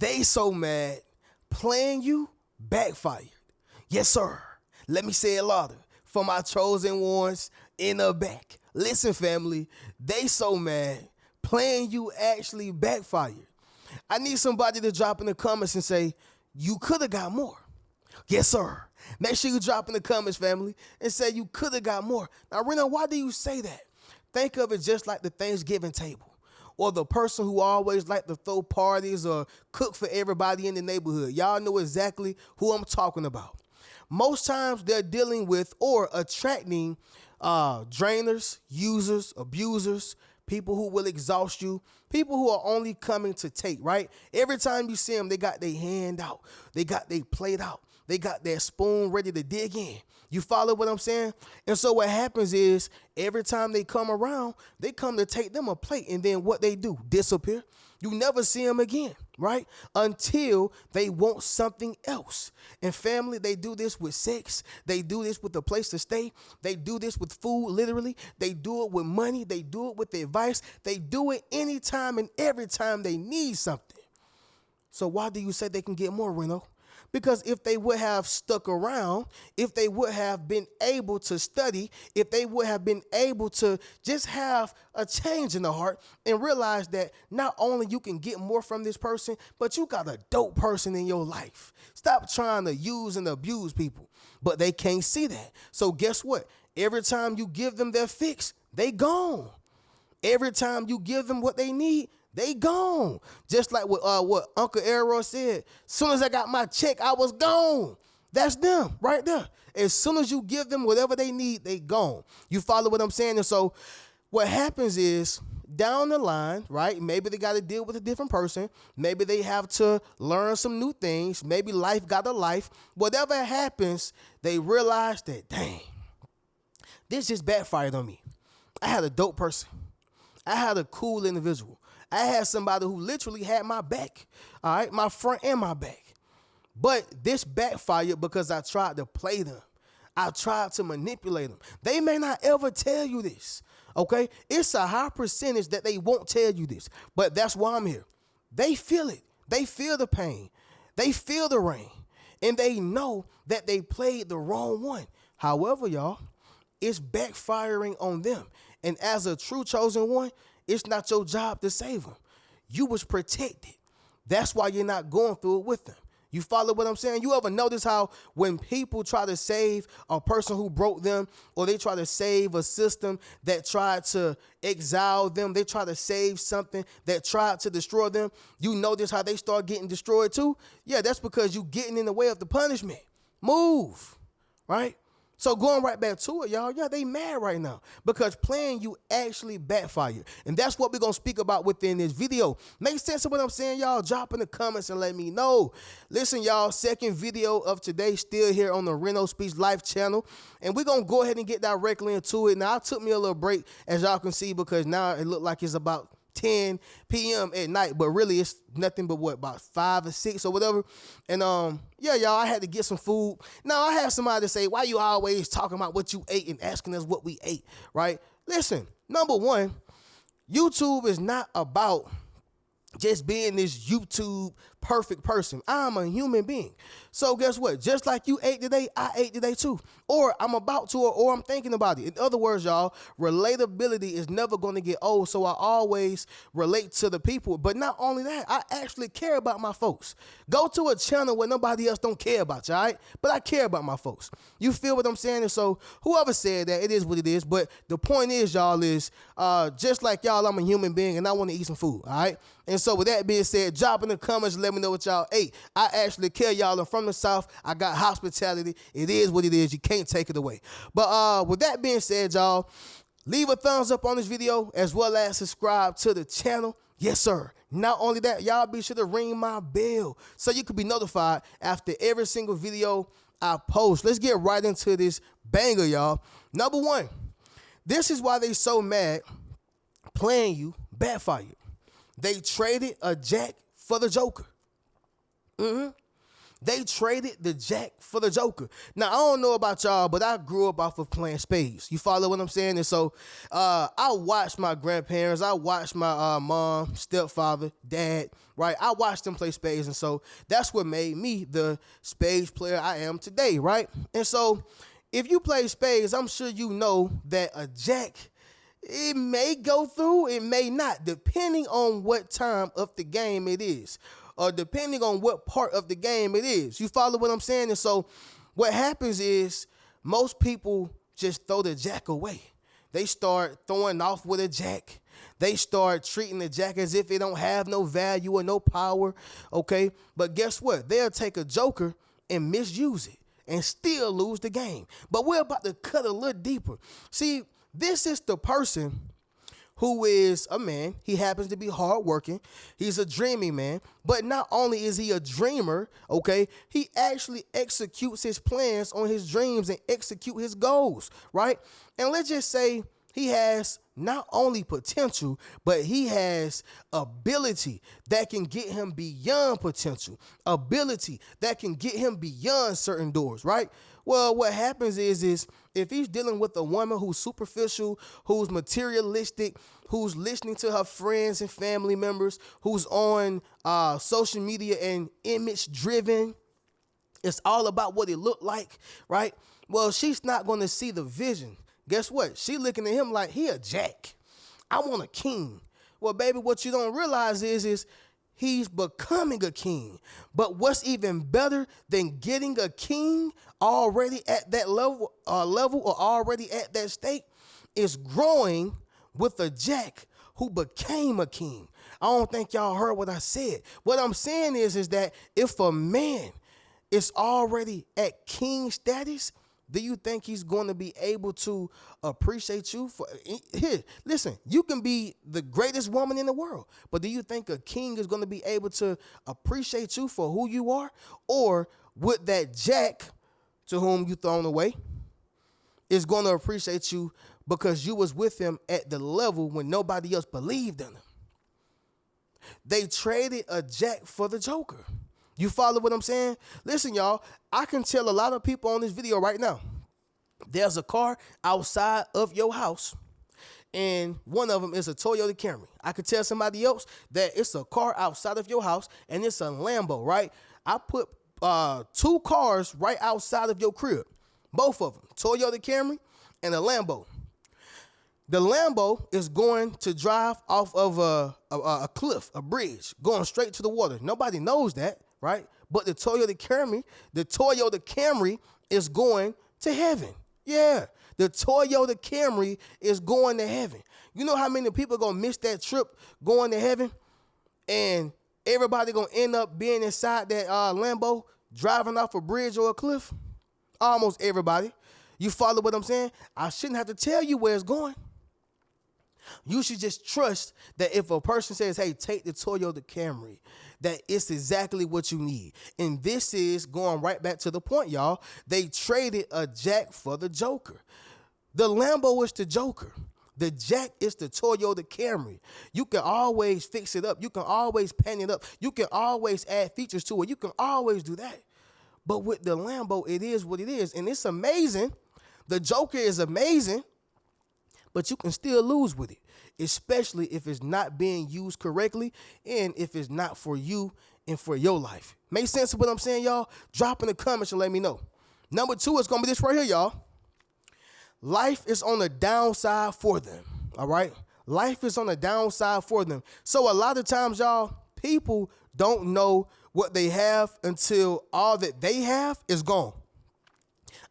They so mad, playing you backfired. Yes, sir. Let me say it louder for my chosen ones in the back. Listen, family, they so mad, playing you actually backfired. I need somebody to drop in the comments and say, you could have got more. Yes, sir. Make sure you drop in the comments, family, and say you could have got more. Now, Reno, why do you say that? Think of it just like the Thanksgiving table or the person who always like to throw parties or cook for everybody in the neighborhood. Y'all know exactly who I'm talking about. Most times they're dealing with or attracting drainers, users, abusers, people who will exhaust you, people who are only coming to take, right? Every time you see them, they got their hand out. They got their plate out. They got their spoon ready to dig in. You follow what I'm saying? And so what happens is every time they come around, they come to take them a plate. And then what they do, disappear. You never see them again, right? Until they want something else. And family, they do this with sex. They do this with a place to stay. They do this with food, literally. They do it with money. They do it with advice. They do it anytime and every time they need something. So why do you say they can get more, Reno? Because if they would have stuck around, if they would have been able to study, if they would have been able to just have a change in the heart and realize that not only you can get more from this person, but you got a dope person in your life. Stop trying to use and abuse people, but they can't see that. So guess what? Every time you give them their fix, they gone. Every time you give them what they need, they gone. Just like what Uncle Arrow said. Soon as I got my check, I was gone. That's them right there. As soon as you give them whatever they need, they gone. You follow what I'm saying? And so what happens is down the line, right? Maybe they got to deal with a different person. Maybe they have to learn some new things. Maybe life got a life. Whatever happens, they realize that, dang, this just backfired on me. I had a dope person. I had a cool individual. I had somebody who literally had my back, all right, my front and my back. But this backfired because I tried to play them. I tried to manipulate them. They may not ever tell you this, okay? It's a high percentage that they won't tell you this, but that's why I'm here. They feel it. They feel the pain. They feel the rain, and they know that they played the wrong one. However, y'all, it's backfiring on them. And as a true chosen one, it's not your job to save them. You was protected. That's why you're not going through it with them. You follow what I'm saying? You ever notice how when people try to save a person who broke them, or they try to save a system that tried to exile them, they try to save something that tried to destroy them, you notice how they start getting destroyed too? Yeah, that's because you getting in the way of the punishment. Move, right? So going right back to it, y'all, yeah, they mad right now because playing you actually backfired. And that's what we're going to speak about within this video. Make sense of what I'm saying, y'all? Drop in the comments and let me know. Listen, y'all, second video of today still here on the Reno Speaks Life channel. And we're going to go ahead and get directly into it. Now, I took me a little break, as y'all can see, because now it looked like it's about 10 p.m. at night, but really it's nothing but what, about 5 or 6 or whatever. And yeah, y'all, I had to get some food. Now I had somebody to say, why you always talking about what you ate and asking us what we ate, right? Listen, number one, YouTube is not about just being this YouTube perfect person. I'm a human being. So guess what? Just like you ate today, I ate today too. Or I'm about to, or I'm thinking about it. In other words, y'all, relatability is never going to get old. So I always relate to the people. But not only that, I actually care about my folks. Go to a channel where nobody else don't care about you, all right? But I care about my folks. You feel what I'm saying? And so whoever said that, it is what it is. But the point is, y'all, is just like y'all, I'm a human being and I want to eat some food, all right? And so with that being said, drop in the comments, let me know what y'all ate. I actually care, y'all. I'm from the South. I got hospitality. It is what it is. You can't take it away. But with that being said, y'all, leave a thumbs up on this video as well as subscribe to the channel. Yes, sir. Not only that, y'all be sure to ring my bell so you can be notified after every single video I post. Let's get right into this banger, y'all. Number one, this is why they so mad playing you backfired. They traded a Jack for the Joker. They traded the jack for the joker. Now, I don't know about y'all, but I grew up off of playing spades. You follow what I'm saying? And so I watched my grandparents. I watched my mom, stepfather, dad, right? I watched them play spades. And so that's what made me the spades player I am today, right? And so if you play spades, I'm sure you know that a jack, it may go through, it may not, depending on what time of the game it is, or depending on what part of the game it is. You follow what I'm saying? And so what happens is most people just throw the jack away. They start throwing off with a jack. They start treating the jack as if it don't have no value or no power, okay? But guess what? They'll take a joker and misuse it and still lose the game. But we're about to cut a little deeper. See, this is the person who is a man. He happens to be hardworking. He's a dreamy man. But not only is he a dreamer, okay, he actually executes his plans on his dreams and execute his goals, right? And let's just say he has not only potential, but he has ability that can get him beyond potential, ability that can get him beyond certain doors, right? Well, what happens is if he's dealing with a woman who's superficial, who's materialistic, who's listening to her friends and family members, who's on social media and image driven, it's all about what it looked like, right? Well, she's not going to see the vision. Guess what? She looking at him like he a jack. I want a king. Well, baby, what you don't realize is he's becoming a king. But what's even better than getting a king already at that level or already at that state is growing with a jack who became a king. I don't think y'all heard what I said. What I'm saying is that if a man is already at king status, do you think he's going to be able to appreciate you for here? Listen, you can be the greatest woman in the world, but do you think a king is going to be able to appreciate you for who you are? Or would that jack to whom you thrown away is going to appreciate you because you was with him at the level when nobody else believed in him? They traded a jack for the joker. You follow what I'm saying? Listen, y'all, I can tell a lot of people on this video right now, there's a car outside of your house, and one of them is a Toyota Camry. I could tell somebody else that it's a car outside of your house, and it's a Lambo, right? I put two cars right outside of your crib, both of them, Toyota Camry and a Lambo. The Lambo is going to drive off of a cliff, a bridge, going straight to the water. Nobody knows that, right? But the Toyota Camry is going to heaven. Yeah, the Toyota Camry is going to heaven. You know how many people are going to miss that trip going to heaven? And everybody going to end up being inside that Lambo driving off a bridge or a cliff? Almost everybody. You follow what I'm saying? I shouldn't have to tell you where it's going. You should just trust that if a person says, hey, take the Toyota Camry, that it's exactly what you need. And this is going right back to the point, y'all. They traded a jack for the joker. The Lambo is the joker. The jack is the Toyota Camry. You can always fix it up. You can always paint it up. You can always add features to it. You can always do that. But with the Lambo, it is what it is. And it's amazing. The joker is amazing. But you can still lose with it, especially if it's not being used correctly and if it's not for you and for your life. Make sense of what I'm saying, y'all? Drop in the comments and let me know. Number 2 is going to be this right here, y'all. Life is on the downside for them, all right? Life is on the downside for them. So a lot of times, y'all, people don't know what they have until all that they have is gone.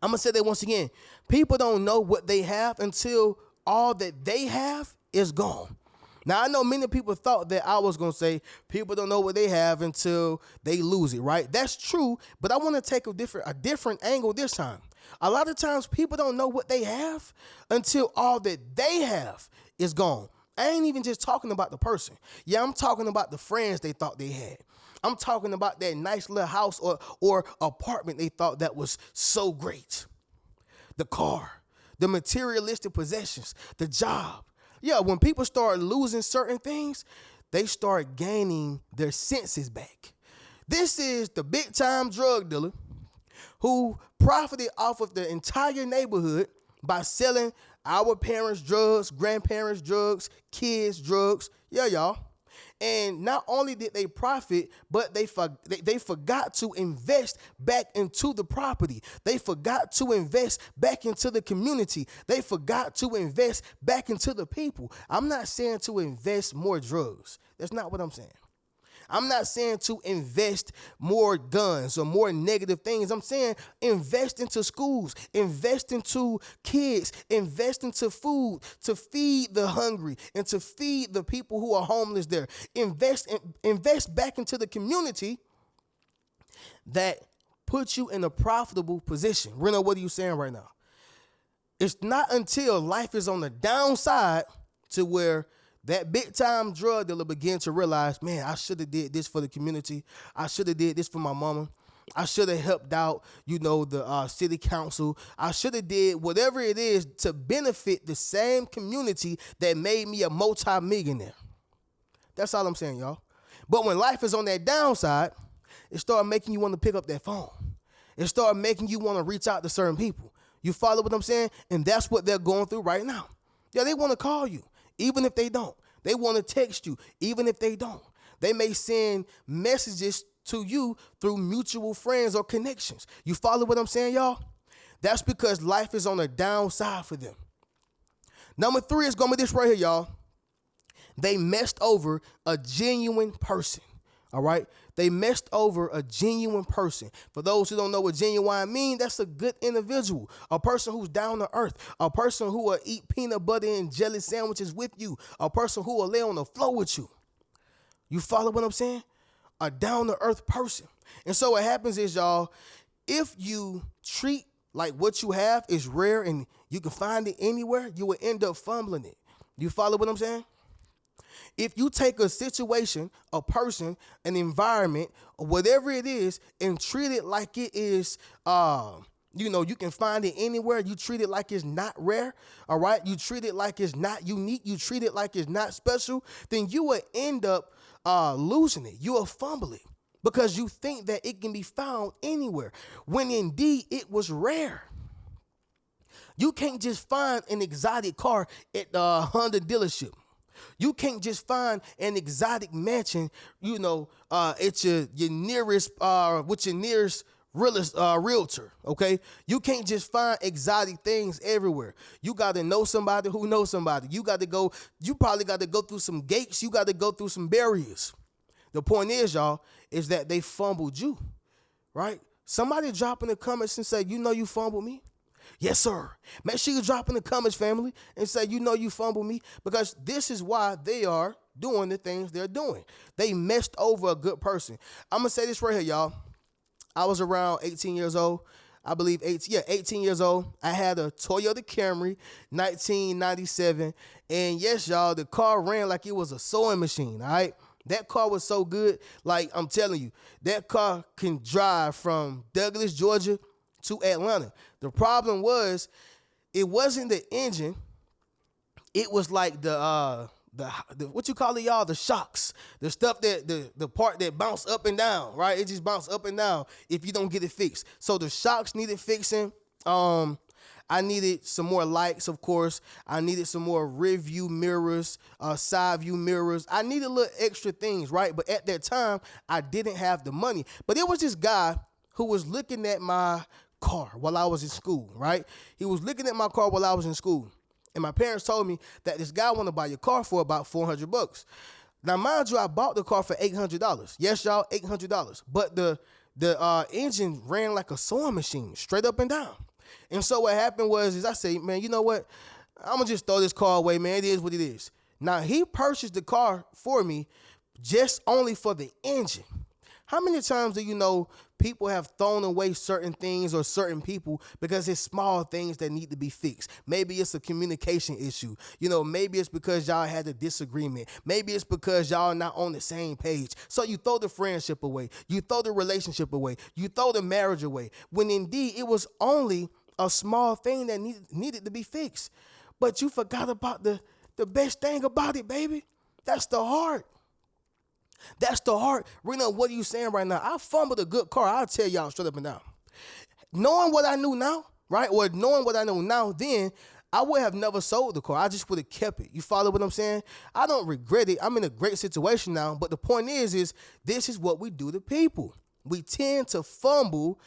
I'm going to say that once again. People don't know what they have until all that they have is gone. Now, I know many people thought that I was going to say people don't know what they have until they lose it, right? That's true, but I want to take a different angle this time. A lot of times people don't know what they have until all that they have is gone. I ain't even just talking about the person. Yeah, I'm talking about the friends they thought they had. I'm talking about that nice little house or apartment they thought that was so great. The car. The materialistic possessions, the job. Yeah, when people start losing certain things, they start gaining their senses back. This is the big time drug dealer who profited off of the entire neighborhood by selling our parents drugs, grandparents drugs, kids drugs. Yeah, y'all. And not only did they profit, but they forgot to invest back into the property. They forgot to invest back into the community. They forgot to invest back into the people. I'm not saying to invest more drugs. That's not what I'm saying. I'm not saying to invest more guns or more negative things. I'm saying invest into schools, invest into kids, invest into food to feed the hungry and to feed the people who are homeless there. Invest back into the community that puts you in a profitable position. Reno, what are you saying right now? It's not until life is on the downside to where that big time drug dealer began to realize, man, I should have did this for the community. I should have did this for my mama. I should have helped out, the city council. I should have did whatever it is to benefit the same community that made me a multi-millionaire. That's all I'm saying, y'all. But when life is on that downside, it started making you want to pick up that phone. It started making you want to reach out to certain people. You follow what I'm saying? And that's what they're going through right now. Yeah, they want to call you. Even if they don't. They want to text you, even if they don't. They may send messages to you through mutual friends or connections. You follow what I'm saying, y'all? That's because life is on a downside for them. Number 3 is going to be this right here, y'all. They messed over a genuine person. All right? They messed over a genuine person. For those who don't know what genuine means, that's a good individual, a person who's down to earth, a person who will eat peanut butter and jelly sandwiches with you, a person who will lay on the floor with you. You follow what I'm saying? A down to earth person. And so what happens is, y'all, if you treat like what you have is rare and you can find it anywhere, you will end up fumbling it. You follow what I'm saying? If you take a situation, a person, an environment, or whatever it is, and treat it like it is, you can find it anywhere. You treat it like it's not rare, all right? You treat it like it's not unique. You treat it like it's not special. Then you will end up losing it. You will fumble it because you think that it can be found anywhere when indeed it was rare. You can't just find an exotic car at the Honda dealership. You can't just find an exotic mansion, at your nearest, with your nearest realtor, okay? You can't just find exotic things everywhere. You got to know somebody who knows somebody. You probably got to go through some gates. You got to go through some barriers. The point is, y'all, is that they fumbled you, right? Somebody drop in the comments and say, you fumbled me. Yes, sir. Make sure you drop in the comments, family, and say, you fumbled me, because this is why they are doing the things they're doing. They messed over a good person. I'm going to say this right here, y'all. I was around 18 years old. I believe 18 years old. I had a Toyota Camry, 1997. And yes, y'all, the car ran like it was a sewing machine, all right? That car was so good, like I'm telling you, that car can drive from Douglas, Georgia to Atlanta. The problem was, it wasn't the engine. It was like the what you call it, y'all? The shocks, the stuff that the part that bounce up and down, right? It just bounce up and down if you don't get it fixed. So the shocks needed fixing. I needed some more lights, of course. I needed some more rear view mirrors, side view mirrors. I needed little extra things, right? But at that time, I didn't have the money. But it was this guy who was looking at my car while I was in school, right? He was looking at my car while I was in school. And my parents told me that this guy wanted to buy your car for about $400. Now, mind you, I bought the car for $800. Yes, y'all, $800. But the engine ran like a sewing machine, straight up and down. And so what happened was I say, man, you know what? I'm going to just throw this car away, man. It is what it is. Now, he purchased the car for me just only for the engine. How many times do you know people have thrown away certain things or certain people because it's small things that need to be fixed? Maybe it's a communication issue. Maybe it's because y'all had a disagreement. Maybe it's because y'all not on the same page. So you throw the friendship away. You throw the relationship away. You throw the marriage away. When indeed it was only a small thing that needed to be fixed. But you forgot about the best thing about it, baby. That's the heart. That's the heart. Rena, what are you saying right now? I fumbled a good car. I'll tell y'all straight up and down. Knowing what I knew now, right? Or knowing what I know now, then I would have never sold the car. I just would have kept it. You follow what I'm saying? I don't regret it. I'm in a great situation now. But the point is this is what we do to people. We tend to fumble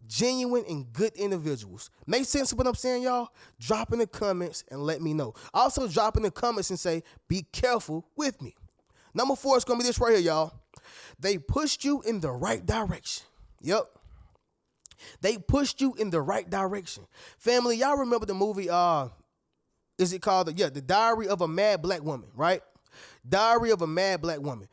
genuine and good individuals. Make sense of what I'm saying, y'all? Drop in the comments and let me know. Also, drop in the comments and say, be careful with me. Number 4 is going to be this right here, y'all. They pushed you in the right direction. Yep. They pushed you in the right direction. Family, y'all remember the movie, is it called, The Diary of a Mad Black Woman, right? Diary of a Mad Black Woman.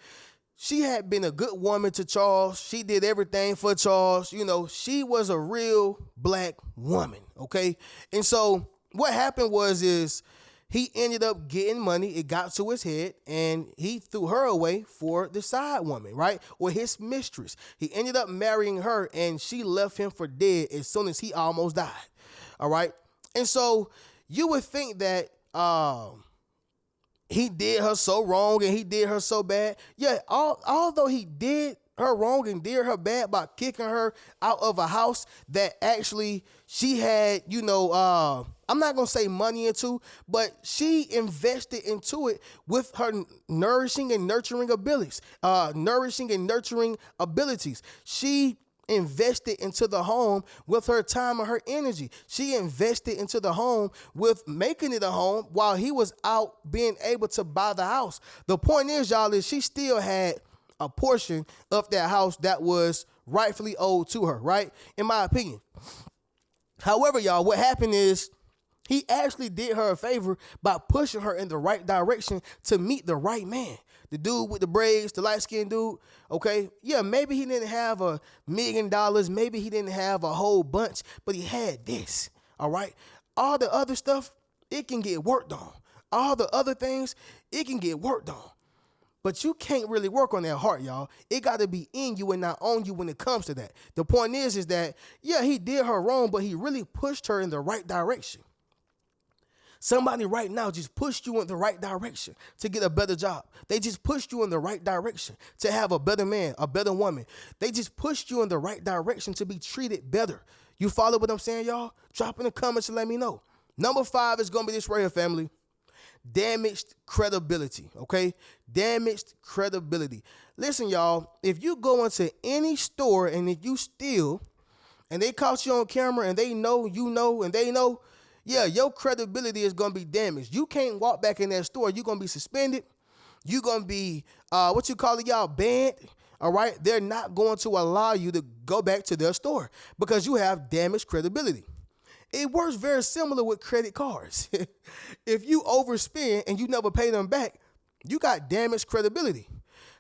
She had been a good woman to Charles. She did everything for Charles. You know, she was a real black woman, okay? And so what happened is he ended up getting money. It got to his head, and he threw her away for the side woman, right? Or his mistress. He ended up marrying her, and she left him for dead as soon as he almost died, all right? And so you would think that he did her so wrong and he did her so bad. Yeah, although he did her wrong and did her bad by kicking her out of a house that actually she had, I'm not going to say money into, but she invested into it with her nourishing and nurturing abilities. She invested into the home with her time and her energy. She invested into the home with making it a home while he was out being able to buy the house. The point is, y'all, is she still had a portion of that house that was rightfully owed to her, right? In my opinion. However, y'all, what happened is he actually did her a favor by pushing her in the right direction to meet the right man. The dude with the braids, the light-skinned dude, okay? Yeah, maybe he didn't have $1 million. Maybe he didn't have a whole bunch, but he had this, all right? All the other stuff, it can get worked on. All the other things, it can get worked on. But you can't really work on that heart, y'all. It got to be in you and not on you when it comes to that. The point is that, yeah, he did her wrong, but he really pushed her in the right direction. Somebody right now just pushed you in the right direction to get a better job. They just pushed you in the right direction to have a better man, a better woman. They just pushed you in the right direction to be treated better. You follow what I'm saying, y'all? Drop in the comments and let me know. Number 5 is going to be this right here, family. Damaged credibility, okay? Damaged credibility. Listen, y'all, if you go into any store and if you steal and they caught you on camera and they know, you know, and they know, yeah, your credibility is going to be damaged. You can't walk back in that store. You're going to be suspended. You're going to be, banned, all right? They're not going to allow you to go back to their store because you have damaged credibility. It works very similar with credit cards. If you overspend and you never pay them back, you got damaged credibility.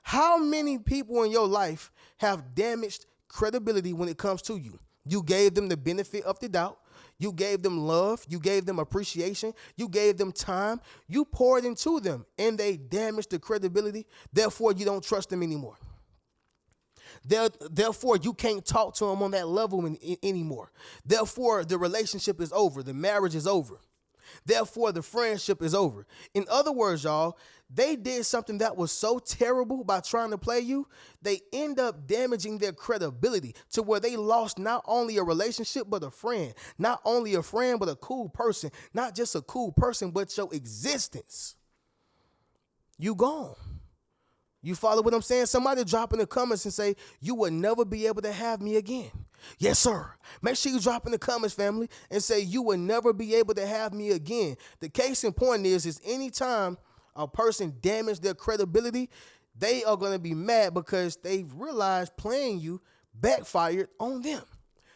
How many people in your life have damaged credibility when it comes to you? You gave them the benefit of the doubt. You gave them love. You gave them appreciation. You gave them time. You poured into them and they damaged the credibility. Therefore, you don't trust them anymore. Therefore, you can't talk to them on that level anymore. Therefore, the relationship is over. The marriage is over. Therefore, the friendship is over. In other words, y'all, they did something that was so terrible by trying to play you, they end up damaging their credibility to where they lost not only a relationship, but a friend. Not only a friend, but a cool person. Not just a cool person, but your existence. You gone. You follow what I'm saying? Somebody drop in the comments and say, you will never be able to have me again. Yes, sir. Make sure you drop in the comments, family, and say you will never be able to have me again. The case in point is anytime a person damaged their credibility, they are going to be mad because they've realized playing you backfired on them.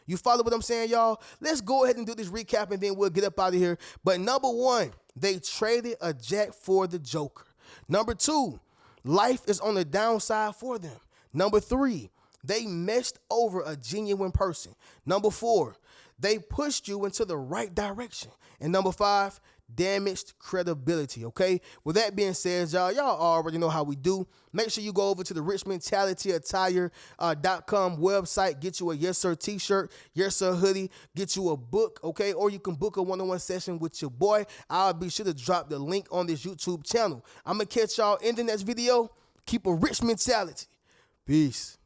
You follow what I'm saying, y'all? Let's go ahead and do this recap and then we'll get up out of here. But number 1, they traded a jack for the joker. Number 2, life is on the downside for them. Number 3, they messed over a genuine person. Number 4, they pushed you into the right direction. And number 5, damaged credibility, okay? With that being said, y'all already know how we do. Make sure you go over to the richmentalityattire.com website, get you a Yes Sir t-shirt, Yes Sir hoodie, get you a book, okay? Or you can book a one-on-one session with your boy. I'll be sure to drop the link on this YouTube channel. I'm going to catch y'all in the next video. Keep a rich mentality. Peace.